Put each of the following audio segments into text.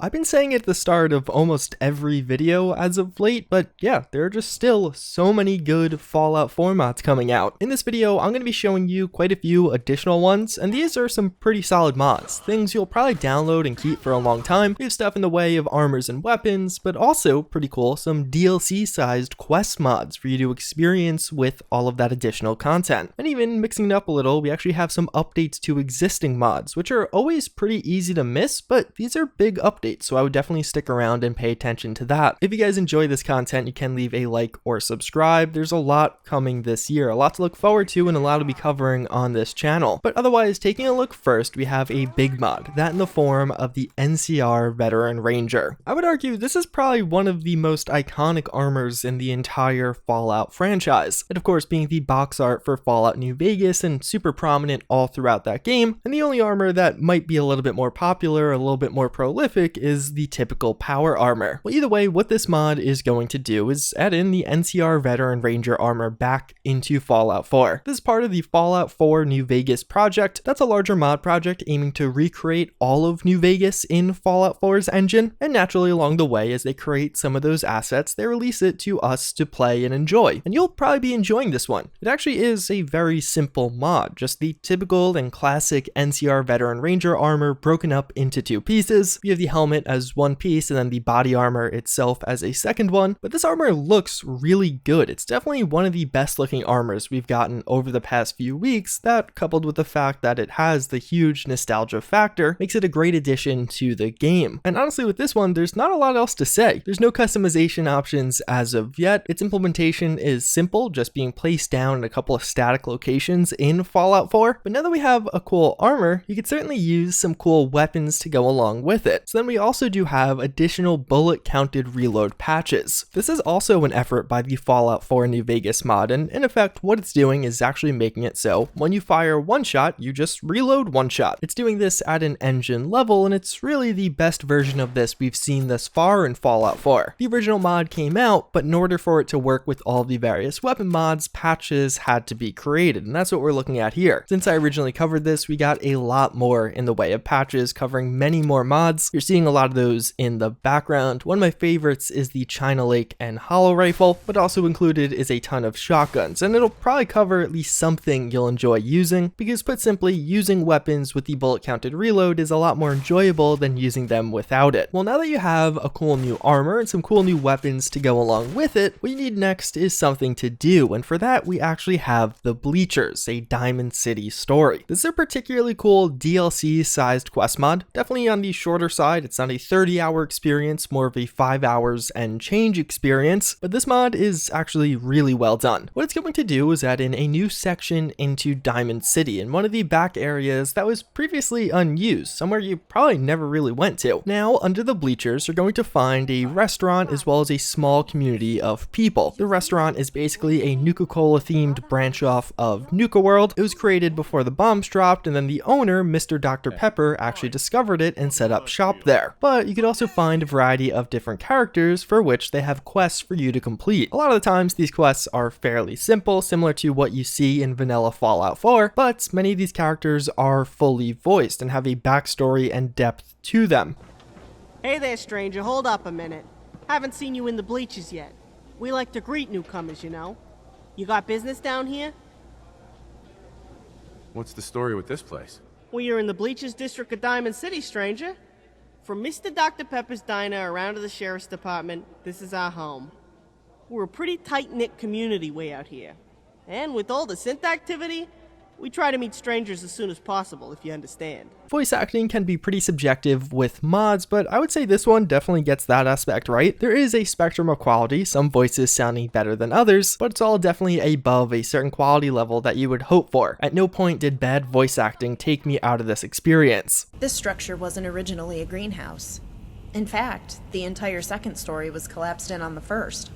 I've been saying it at the start of almost every video as of late, but yeah, there are just still so many good Fallout 4 mods coming out. In this video, I'm going to be showing you quite a few additional ones, and these are some pretty solid mods, things you'll probably download and keep for a long time. We have stuff in the way of armors and weapons, but also, pretty cool, some DLC-sized quest mods for you to experience with all of that additional content. And even mixing it up a little, we actually have some updates to existing mods, which are always pretty easy to miss, but these are big updates, so I would definitely stick around and pay attention to that. If you guys enjoy this content, you can leave a like or subscribe. There's a lot coming this year, a lot to look forward to and a lot to be covering on this channel. But otherwise, taking a look first, we have a big mod, that in the form of the NCR Veteran Ranger. I would argue this is probably one of the most iconic armors in the entire Fallout franchise. And of course, being the box art for Fallout New Vegas and super prominent all throughout that game, and the only armor that might be a little bit more popular, a little bit more prolific, is the typical power armor. Well, either way, what this mod is going to do is add in the NCR Veteran Ranger armor back into Fallout 4. This is part of the Fallout 4 New Vegas project. That's a larger mod project aiming to recreate all of New Vegas in Fallout 4's engine, and naturally along the way, as they create some of those assets, they release it to us to play and enjoy. And you'll probably be enjoying this one. It actually is a very simple mod, just the typical and classic NCR Veteran Ranger armor broken up into two pieces. You have the helmet as one piece and then the body armor itself as a second one, but this armor looks really good. It's definitely one of the best looking armors we've gotten over the past few weeks. That, coupled with the fact that it has the huge nostalgia factor, makes it a great addition to the game. And honestly, with this one, there's not a lot else to say. There's no customization options as of yet. Its implementation is simple, just being placed down in a couple of static locations in Fallout 4. But now that we have a cool armor, you could certainly use some cool weapons to go along with it. So then we also do have additional bullet counted reload patches. This is also an effort by the Fallout 4 New Vegas mod, and in effect what it's doing is actually making it so when you fire one shot, you just reload one shot. It's doing this at an engine level, and it's really the best version of this we've seen thus far in Fallout 4. The original mod came out, but in order for it to work with all the various weapon mods, patches had to be created, and that's what we're looking at here. Since I originally covered this, we got a lot more in the way of patches, covering many more mods. You're seeing a lot of those in the background. One of my favorites is the China Lake and Hollow Rifle, but also included is a ton of shotguns, and it'll probably cover at least something you'll enjoy using, because put simply, using weapons with the bullet counted reload is a lot more enjoyable than using them without it. Well, now that you have a cool new armor and some cool new weapons to go along with it, what you need next is something to do, and for that we actually have the Bleachers, a Diamond City story. This is a particularly cool DLC sized quest mod, definitely on the shorter side. It's not a 30-hour experience, more of a 5 hours and change experience, but this mod is actually really well done. What it's going to do is add in a new section into Diamond City in one of the back areas that was previously unused, somewhere you probably never really went to. Now, under the Bleachers, you're going to find a restaurant as well as a small community of people. The restaurant is basically a Nuka-Cola themed branch off of Nuka World. It was created before the bombs dropped, and then the owner, Mr. Dr. Pepper, actually discovered it and set up shop there. But you could also find a variety of different characters for which they have quests for you to complete. A lot of the times these quests are fairly simple, similar to what you see in vanilla Fallout 4, but many of these characters are fully voiced and have a backstory and depth to them. Hey there, stranger, hold up a minute. Haven't seen you in the Bleaches yet. We like to greet newcomers, you know. You got business down here? What's the story with this place? Well, you're in the Bleachers district of Diamond City, stranger. From Mr. Dr. Pepper's Diner around to the Sheriff's Department, this is our home. We're a pretty tight-knit community way out here. And with all the synth activity, we try to meet strangers as soon as possible, if you understand. Voice acting can be pretty subjective with mods, but I would say this one definitely gets that aspect right. There is a spectrum of quality, some voices sounding better than others, but it's all definitely above a certain quality level that you would hope for. At no point did bad voice acting take me out of this experience. This structure wasn't originally a greenhouse. In fact, the entire second story was collapsed in on the first.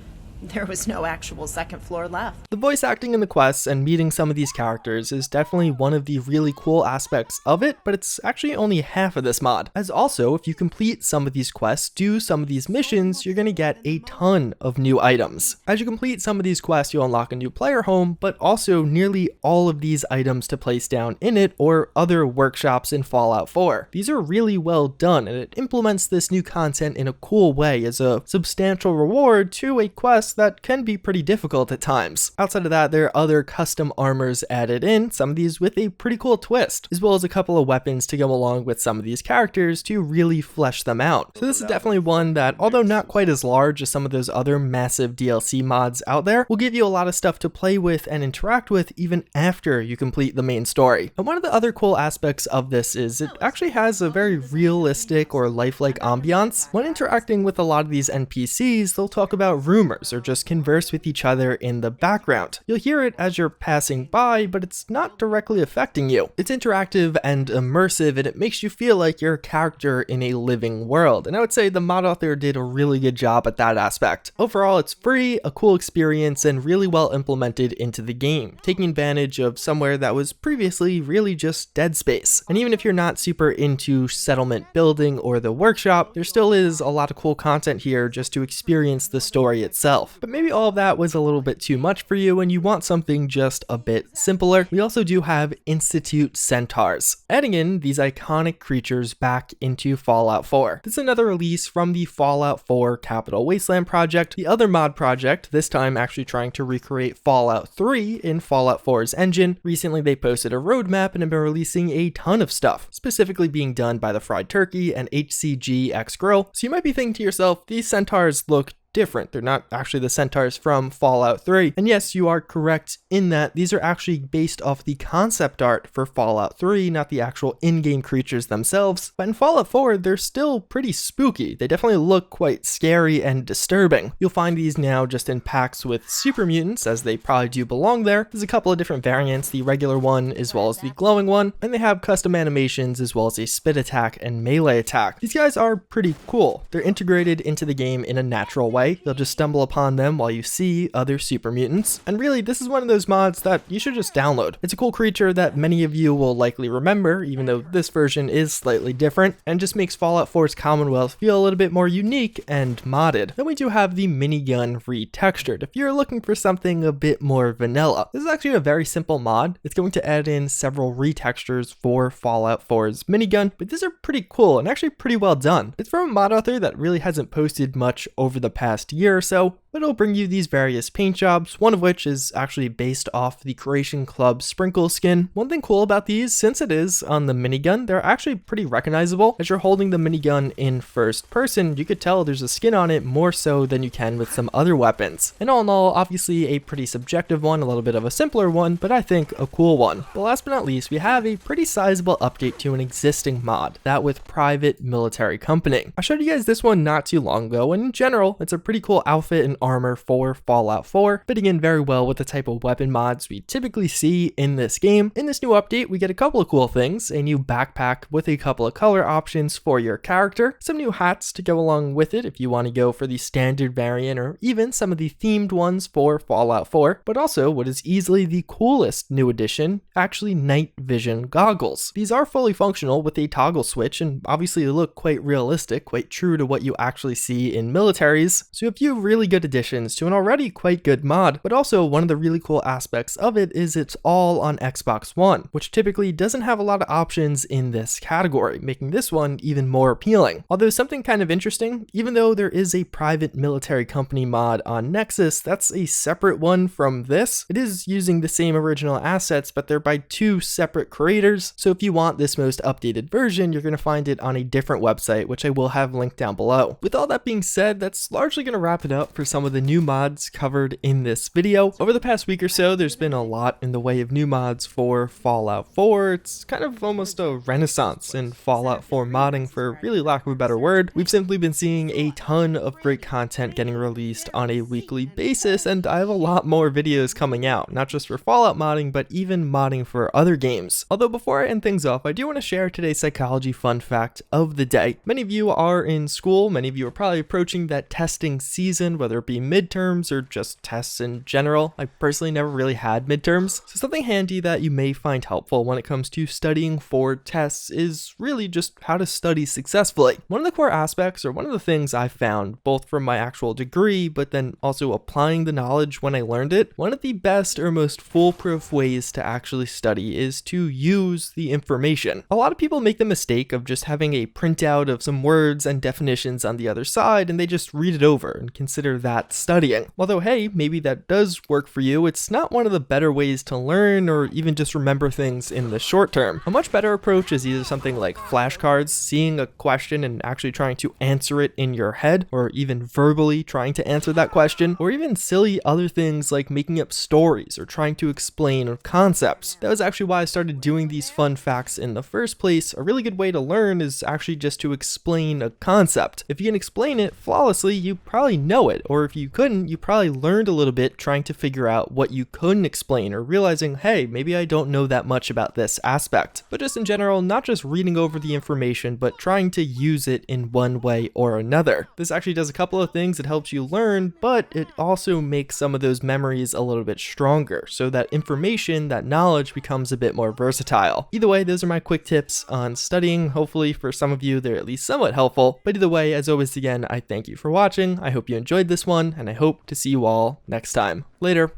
There was no actual second floor left. The voice acting in the quests and meeting some of these characters is definitely one of the really cool aspects of it, but it's actually only half of this mod. As also, if you complete some of these quests, do some of these missions, you're going to get a ton of new items. As you complete some of these quests, you'll unlock a new player home, but also nearly all of these items to place down in it or other workshops in Fallout 4. These are really well done, and it implements this new content in a cool way as a substantial reward to a quest that can be pretty difficult at times. Outside of that, there are other custom armors added in, some of these with a pretty cool twist, as well as a couple of weapons to go along with some of these characters to really flesh them out. So this is definitely one that, although not quite as large as some of those other massive DLC mods out there, will give you a lot of stuff to play with and interact with even after you complete the main story. And one of the other cool aspects of this is it actually has a very realistic or lifelike ambiance. When interacting with a lot of these NPCs, they'll talk about rumors or just converse with each other in the background. You'll hear it as you're passing by, but it's not directly affecting you. It's interactive and immersive, and it makes you feel like you're a character in a living world. And I would say the mod author did a really good job at that aspect. Overall, it's free, a cool experience, and really well implemented into the game, taking advantage of somewhere that was previously really just dead space. And even if you're not super into settlement building or the workshop, there still is a lot of cool content here just to experience the story itself. But maybe all of that was a little bit too much for you and you want something just a bit simpler. We also do have Institute Centaurs, adding in these iconic creatures back into Fallout 4. This is another release from the Fallout 4 Capital Wasteland project, the other mod project, this time actually trying to recreate Fallout 3 in Fallout 4's engine. Recently they posted a roadmap and have been releasing a ton of stuff, specifically being done by the Fried Turkey and HCG X Grill. So you might be thinking to yourself, these Centaurs look different. They're not actually the Centaurs from Fallout 3. And yes, you are correct in that these are actually based off the concept art for Fallout 3, not the actual in-game creatures themselves. But in Fallout 4, they're still pretty spooky. They definitely look quite scary and disturbing. You'll find these now just in packs with super mutants, as they probably do belong there. There's a couple of different variants, the regular one as well as the glowing one, and they have custom animations as well as a spit attack and melee attack. These guys are pretty cool. They're integrated into the game in a natural way. You'll just stumble upon them while you see other super mutants. And really, this is one of those mods that you should just download. It's a cool creature that many of you will likely remember, even though this version is slightly different, and just makes Fallout 4's Commonwealth feel a little bit more unique and modded. Then we do have the Minigun Retextured, if you're looking for something a bit more vanilla. This is actually a very simple mod. It's going to add in several retextures for Fallout 4's minigun, but these are pretty cool and actually pretty well done. It's from a mod author that really hasn't posted much over the past year or so, but it'll bring you these various paint jobs, one of which is actually based off the Creation Club Sprinkle skin. One thing cool about these, since it is on the minigun, they're actually pretty recognizable. As you're holding the minigun in first person, you could tell there's a skin on it more so than you can with some other weapons. And all in all, obviously a pretty subjective one, a little bit of a simpler one, but I think a cool one. But last but not least, we have a pretty sizable update to an existing mod, that with Private Military Company. I showed you guys this one not too long ago, and in general, it's a pretty cool outfit and armor for Fallout 4, fitting in very well with the type of weapon mods we typically see in this game. In this new update, we get a couple of cool things, a new backpack with a couple of color options for your character, some new hats to go along with it if you want to go for the standard variant or even some of the themed ones for Fallout 4, but also what is easily the coolest new addition, actually night vision goggles. These are fully functional with a toggle switch and obviously look quite realistic, quite true to what you actually see in militaries. So a few really good additions to an already quite good mod, but also one of the really cool aspects of it is it's all on Xbox One, which typically doesn't have a lot of options in this category, making this one even more appealing. Although something kind of interesting, even though there is a Private Military Company mod on Nexus, that's a separate one from this. It is using the same original assets, but they're by two separate creators. So if you want this most updated version, you're going to find it on a different website, which I will have linked down below. With all that being said, that's largely going to wrap it up for some of the new mods covered in this video. Over the past week or so, there's been a lot in the way of new mods for Fallout 4. It's kind of almost a renaissance in Fallout 4 modding, for really lack of a better word. We've simply been seeing a ton of great content getting released on a weekly basis, and I have a lot more videos coming out, not just for Fallout modding, but even modding for other games. Although before I end things off, I do want to share today's psychology fun fact of the day. Many of you are in school, many of you are probably approaching that testing season, whether it be be midterms or just tests in general. I personally never really had midterms, so something handy that you may find helpful when it comes to studying for tests is really just how to study successfully. One of the core aspects, or one of the things I found, both from my actual degree, but then also applying the knowledge when I learned it, one of the best or most foolproof ways to actually study is to use the information. A lot of people make the mistake of just having a printout of some words and definitions on the other side, and they just read it over and consider that studying. Although, hey, maybe that does work for you, it's not one of the better ways to learn or even just remember things in the short term. A much better approach is either something like flashcards, seeing a question and actually trying to answer it in your head, or even verbally trying to answer that question, or even silly other things like making up stories or trying to explain concepts. That was actually why I started doing these fun facts in the first place. A really good way to learn is actually just to explain a concept. If you can explain it flawlessly, you probably know it, or if you couldn't, you probably learned a little bit trying to figure out what you couldn't explain, or realizing, hey, maybe I don't know that much about this aspect. But just in general, not just reading over the information, but trying to use it in one way or another. This actually does a couple of things. It helps you learn, but it also makes some of those memories a little bit stronger, so that information, that knowledge becomes a bit more versatile. Either way, those are my quick tips on studying. Hopefully for some of you, they're at least somewhat helpful. But either way, as always, again, I thank you for watching. I hope you enjoyed this one, and I hope to see you all next time. Later.